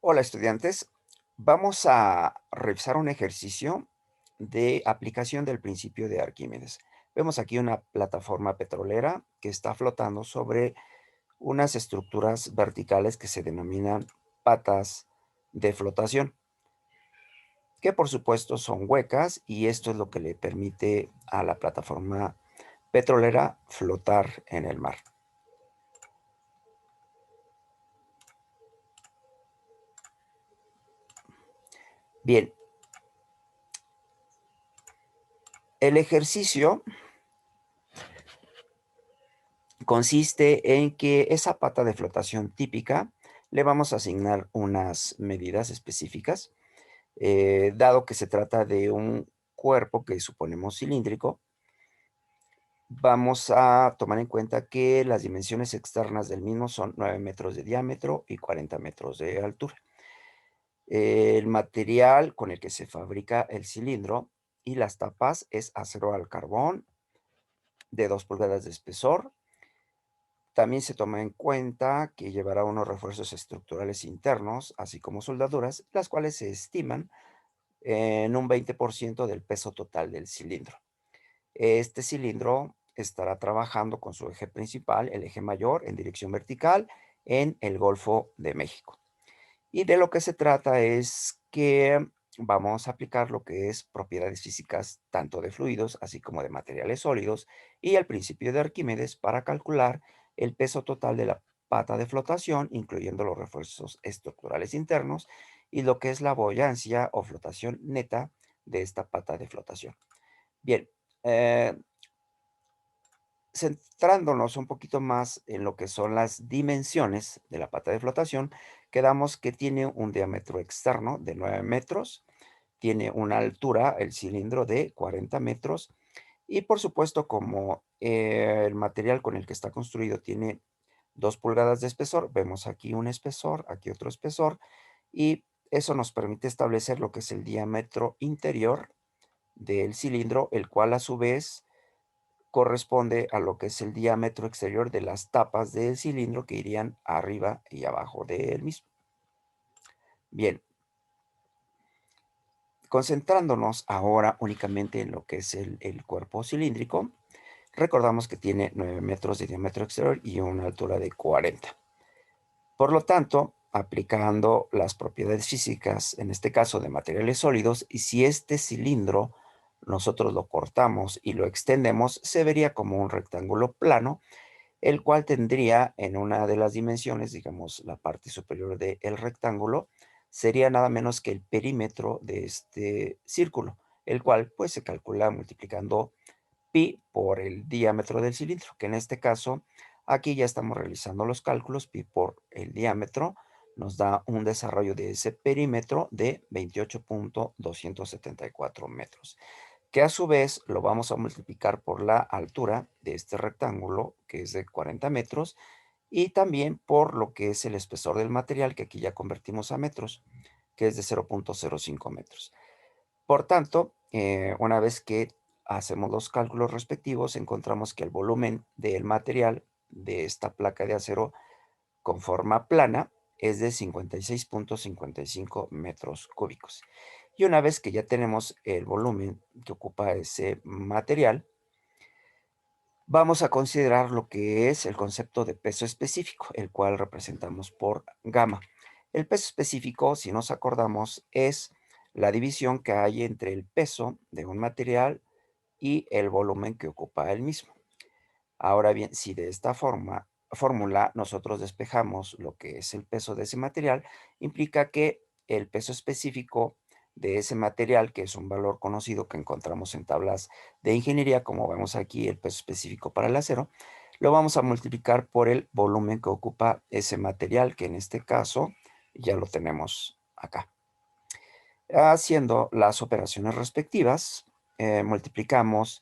Hola estudiantes, vamos a revisar un ejercicio de aplicación del principio de Arquímedes. Vemos aquí una plataforma petrolera que está flotando sobre unas estructuras verticales que se denominan patas de flotación, que por supuesto son huecas y esto es lo que le permite a la plataforma petrolera flotar en el mar. Bien, el ejercicio consiste en que esa pata de flotación típica le vamos a asignar unas medidas específicas, dado que se trata de un cuerpo que suponemos cilíndrico, vamos a tomar en cuenta que las dimensiones externas del mismo son 9 metros de diámetro y 40 metros de altura. El material con el que se fabrica el cilindro y las tapas es acero al carbón de 2 pulgadas de espesor. También se toma en cuenta que llevará unos refuerzos estructurales internos, así como soldaduras, las cuales se estiman en un 20% del peso total del cilindro. Este cilindro estará trabajando con su eje principal, el eje mayor, en dirección vertical en el Golfo de México. Y de lo que se trata es que vamos a aplicar lo que es propiedades físicas tanto de fluidos, así como de materiales sólidos, y el principio de Arquímedes para calcular el peso total de la pata de flotación, incluyendo los refuerzos estructurales internos, y lo que es la buoyancia o flotación neta de esta pata de flotación. Bien, eh, centrándonos un poquito más en lo que son las dimensiones de la pata de flotación, quedamos que tiene un diámetro externo de 9 metros, tiene una altura, el cilindro, de 40 metros y por supuesto, como el material con el que está construido tiene 2 pulgadas de espesor, vemos aquí un espesor, aquí otro espesor, y eso nos permite establecer lo que es el diámetro interior del cilindro, el cual a su vez corresponde a lo que es el diámetro exterior de las tapas del cilindro que irían arriba y abajo de él mismo. Bien, concentrándonos ahora únicamente en lo que es el cuerpo cilíndrico, recordamos que tiene 9 metros de diámetro exterior y una altura de 40. Por lo tanto, aplicando las propiedades físicas, en este caso de materiales sólidos, y si este cilindro nosotros lo cortamos y lo extendemos, se vería como un rectángulo plano el cual tendría en una de las dimensiones, digamos, la parte superior del rectángulo, sería nada menos que el perímetro de este círculo, el cual pues se calcula multiplicando pi por el diámetro del cilindro, que en este caso, aquí ya estamos realizando los cálculos, pi por el diámetro nos da un desarrollo de ese perímetro de 28.274 metros, que a su vez lo vamos a multiplicar por la altura de este rectángulo, que es de 40 metros, y también por lo que es el espesor del material, que aquí ya convertimos a metros, que es de 0.05 metros. Por tanto, una vez que hacemos los cálculos respectivos, encontramos que el volumen del material de esta placa de acero con forma plana es de 56.55 metros cúbicos. Y una vez que ya tenemos el volumen que ocupa ese material, vamos a considerar lo que es el concepto de peso específico, el cual representamos por gamma. El peso específico, si nos acordamos, es la división que hay entre el peso de un material y el volumen que ocupa el mismo. Ahora bien, si de esta fórmula nosotros despejamos lo que es el peso de ese material, implica que el peso específico de ese material, que es un valor conocido que encontramos en tablas de ingeniería, como vemos aquí, el peso específico para el acero, lo vamos a multiplicar por el volumen que ocupa ese material, que en este caso ya lo tenemos acá. Haciendo las operaciones respectivas, multiplicamos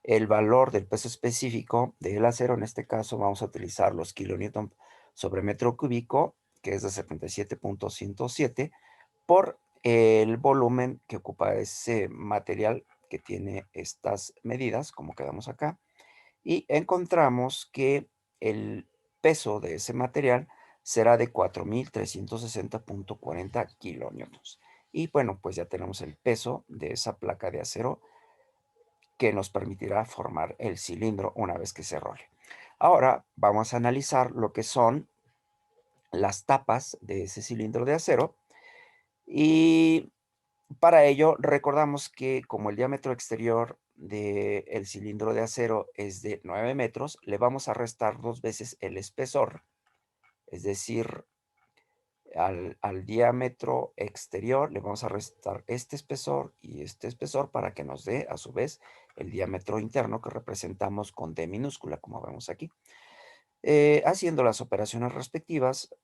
el valor del peso específico del acero, en este caso vamos a utilizar los kilonewton sobre metro cúbico, que es de 77.107, por el volumen que ocupa ese material que tiene estas medidas, como quedamos acá, y encontramos que el peso de ese material será de 4,360,40 kilonewtons. Y bueno, pues ya tenemos el peso de esa placa de acero que nos permitirá formar el cilindro una vez que se role. Ahora vamos a analizar lo que son las tapas de ese cilindro de acero y para ello recordamos que como el diámetro exterior del cilindro de acero es de 9 metros, le vamos a restar 2 veces el espesor, es decir, al diámetro exterior le vamos a restar este espesor y este espesor para que nos dé a su vez el diámetro interno que representamos con D minúscula, como vemos aquí. Haciendo las operaciones respectivas,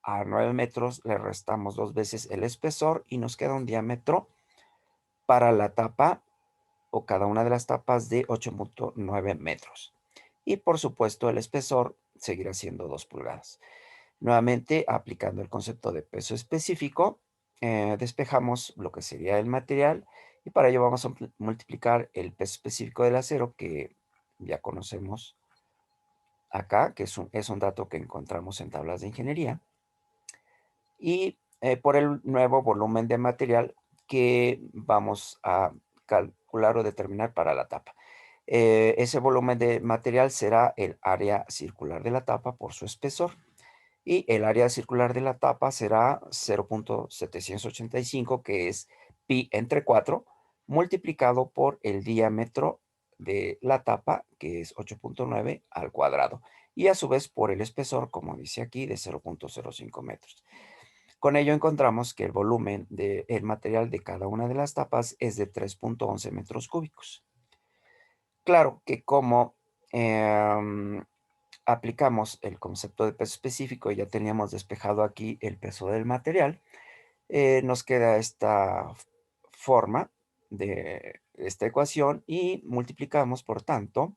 a 9 metros le restamos 2 veces el espesor y nos queda un diámetro para la tapa o cada una de las tapas de 8,9 metros. Y por supuesto el espesor seguirá siendo 2 pulgadas. Nuevamente, aplicando el concepto de peso específico, despejamos lo que sería el material y para ello vamos a multiplicar el peso específico del acero que ya conocemos acá, que es un dato que encontramos en tablas de ingeniería, y por el nuevo volumen de material que vamos a calcular o determinar para la tapa. Ese volumen de material será el área circular de la tapa por su espesor y el área circular de la tapa será 0,785, que es pi entre 4, multiplicado por el diámetro de la tapa, que es 8,9 al cuadrado, y a su vez por el espesor, como dice aquí, de 0,05 metros. Con ello encontramos que el volumen del material de cada una de las tapas es de 3,11 metros cúbicos. Claro que como aplicamos el concepto de peso específico y ya teníamos despejado aquí el peso del material, nos queda esta forma de esta ecuación y multiplicamos, por tanto,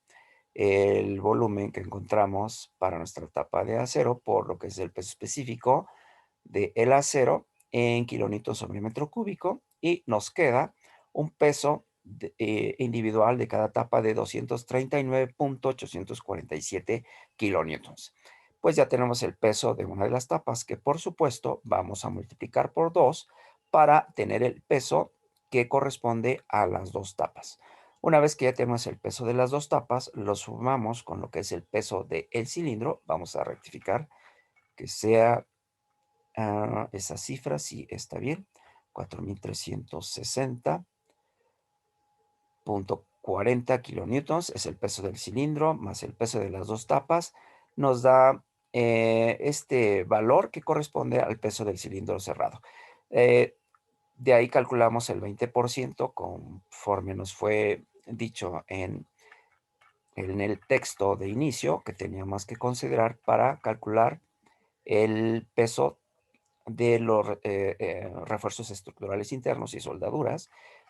el volumen que encontramos para nuestra tapa de acero por lo que es el peso específico del acero en kilonewtons sobre metro cúbico y nos queda un peso individual de cada tapa de 239,847 kilonewtons. Pues ya tenemos el peso de una de las tapas que por supuesto vamos a multiplicar por 2 para tener el peso que corresponde a las dos tapas. Una vez que ya tenemos el peso de las dos tapas, lo sumamos con lo que es el peso del cilindro. Vamos a rectificar que sea esa cifra, sí está bien, 4,360,40 kilonewtons es el peso del cilindro más el peso de las dos tapas, nos da este valor que corresponde al peso del cilindro cerrado. Eh, de ahí calculamos el 20% conforme nos fue dicho en el texto de inicio que teníamos que considerar para calcular el peso de los refuerzos estructurales internos y soldaduras,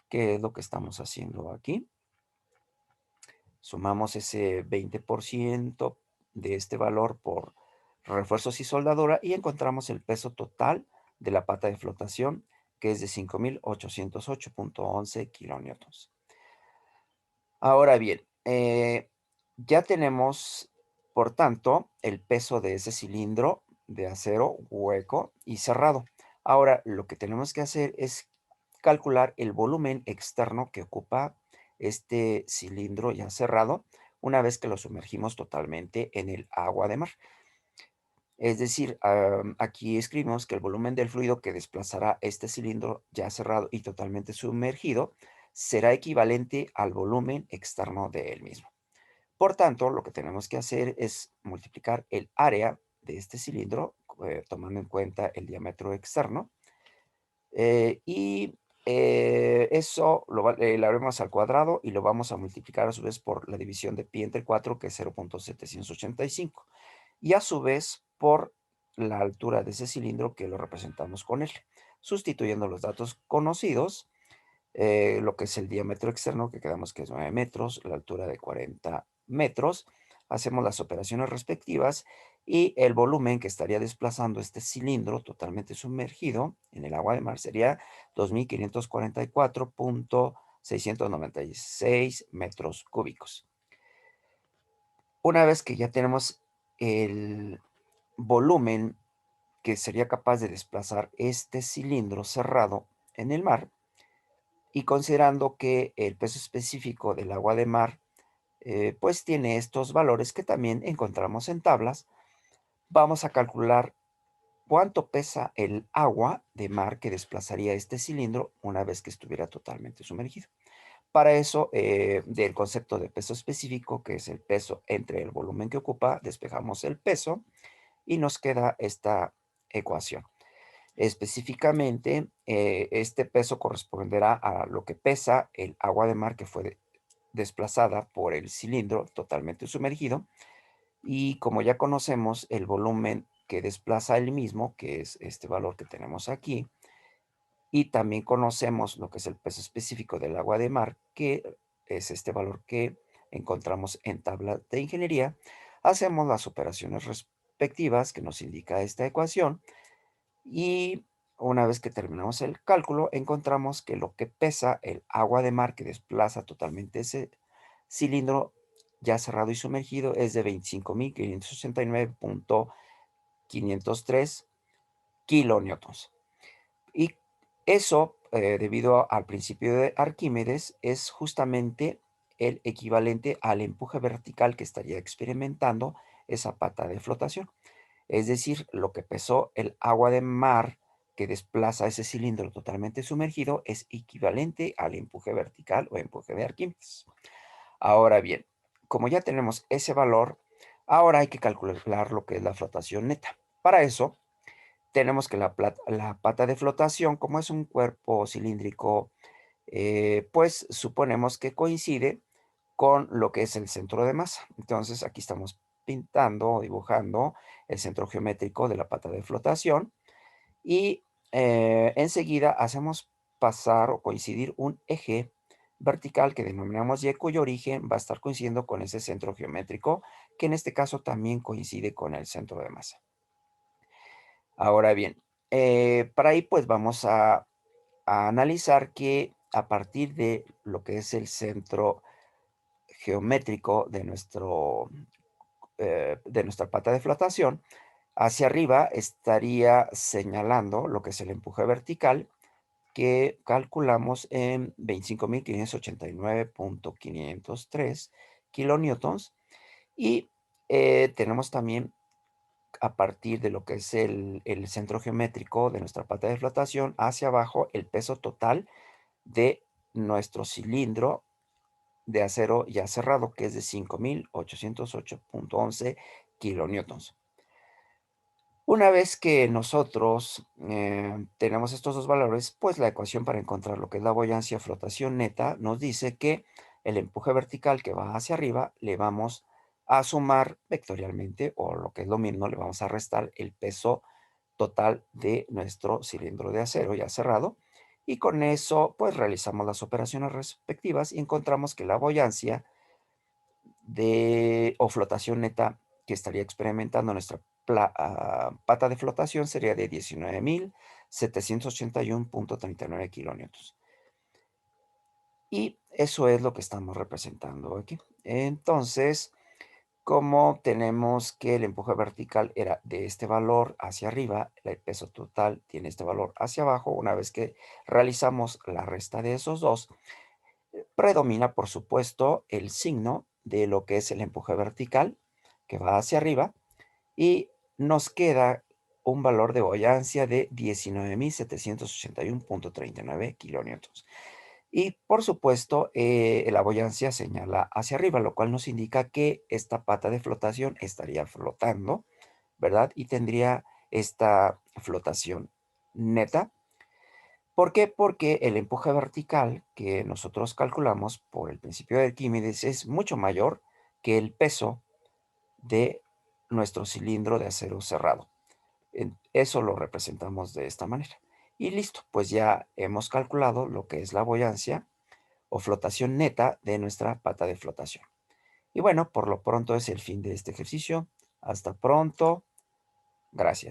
que es lo que estamos haciendo aquí. Sumamos ese 20% de este valor por refuerzos y soldadura y encontramos el peso total de la pata de flotación, que es de 5,808,11 kilonewtons. Ahora bien, ya tenemos, por tanto, el peso de ese cilindro de acero hueco y cerrado. Ahora, lo que tenemos que hacer es calcular el volumen externo que ocupa este cilindro ya cerrado una vez que lo sumergimos totalmente en el agua de mar. Es decir, aquí escribimos que el volumen del fluido que desplazará este cilindro ya cerrado y totalmente sumergido será equivalente al volumen externo de él mismo. Por tanto, lo que tenemos que hacer es multiplicar el área de este cilindro, tomando en cuenta el diámetro externo, y eso lo haremos al cuadrado y lo vamos a multiplicar a su vez por la división de pi entre 4, que es 0,785 y a su vez por la altura de ese cilindro que lo representamos con él. Sustituyendo los datos conocidos, lo que es el diámetro externo, que quedamos que es 9 metros, la altura de 40 metros, hacemos las operaciones respectivas y el volumen que estaría desplazando este cilindro totalmente sumergido en el agua de mar sería 2,544,696 metros cúbicos. Una vez que ya tenemos el volumen que sería capaz de desplazar este cilindro cerrado en el mar y considerando que el peso específico del agua de mar, pues tiene estos valores que también encontramos en tablas, vamos a calcular cuánto pesa el agua de mar que desplazaría este cilindro una vez que estuviera totalmente sumergido. Para eso, del concepto de peso específico, que es el peso entre el volumen que ocupa, despejamos el peso y nos queda esta ecuación. Específicamente, este peso corresponderá a lo que pesa el agua de mar que fue desplazada por el cilindro totalmente sumergido y como ya conocemos el volumen que desplaza el mismo, que es este valor que tenemos aquí, y también conocemos lo que es el peso específico del agua de mar, que es este valor que encontramos en tabla de ingeniería, hacemos las operaciones respectivas que nos indica esta ecuación y una vez que terminamos el cálculo, encontramos que lo que pesa el agua de mar que desplaza totalmente ese cilindro ya cerrado y sumergido es de 25.589.503 kilonewtons. Y eso, debido al principio de Arquímedes, es justamente el equivalente al empuje vertical que estaría experimentando esa pata de flotación. Es decir, lo que pesó el agua de mar que desplaza ese cilindro totalmente sumergido es equivalente al empuje vertical o empuje de Arquímedes. Ahora bien, como ya tenemos ese valor, ahora hay que calcular lo que es la flotación neta. Para eso, tenemos que la pata de flotación, como es un cuerpo cilíndrico, pues suponemos que coincide con lo que es el centro de masa. Entonces aquí estamos pintando o dibujando el centro geométrico de la pata de flotación y enseguida hacemos pasar o coincidir un eje vertical que denominamos Y, cuyo origen va a estar coincidiendo con ese centro geométrico, que en este caso también coincide con el centro de masa. Ahora bien, para ahí pues vamos a analizar que a partir de lo que es el centro geométrico de nuestra pata de flotación, hacia arriba estaría señalando lo que es el empuje vertical que calculamos en 25.589.503 kilonewtons y tenemos también a partir de lo que es el centro geométrico de nuestra pata de flotación hacia abajo el peso total de nuestro cilindro de acero ya cerrado, que es de 5.808.11 kilonewtons. Una vez que nosotros tenemos estos dos valores, pues la ecuación para encontrar lo que es la buoyancia flotación neta nos dice que el empuje vertical que va hacia arriba le vamos a sumar vectorialmente, o lo que es lo mismo, le vamos a restar el peso total de nuestro cilindro de acero ya cerrado. Y con eso, pues realizamos las operaciones respectivas y encontramos que la buoyancia o flotación neta que estaría experimentando nuestra pata de flotación sería de 19.781.39 kilonewtons. Y eso es lo que estamos representando aquí. Entonces, como tenemos que el empuje vertical era de este valor hacia arriba, el peso total tiene este valor hacia abajo, una vez que realizamos la resta de esos dos, predomina, por supuesto, el signo de lo que es el empuje vertical, que va hacia arriba, y nos queda un valor de buoyancia de 19.781.39 kilonewtons. Y por supuesto, la buoyancia señala hacia arriba, lo cual nos indica que esta pata de flotación estaría flotando, ¿verdad? Y tendría esta flotación neta. ¿Por qué? Porque el empuje vertical que nosotros calculamos por el principio de Arquímedes es mucho mayor que el peso de nuestro cilindro de acero cerrado. Eso lo representamos de esta manera. Y listo, pues ya hemos calculado lo que es la buoyancia o flotación neta de nuestra pata de flotación. Y bueno, por lo pronto es el fin de este ejercicio. Hasta pronto. Gracias.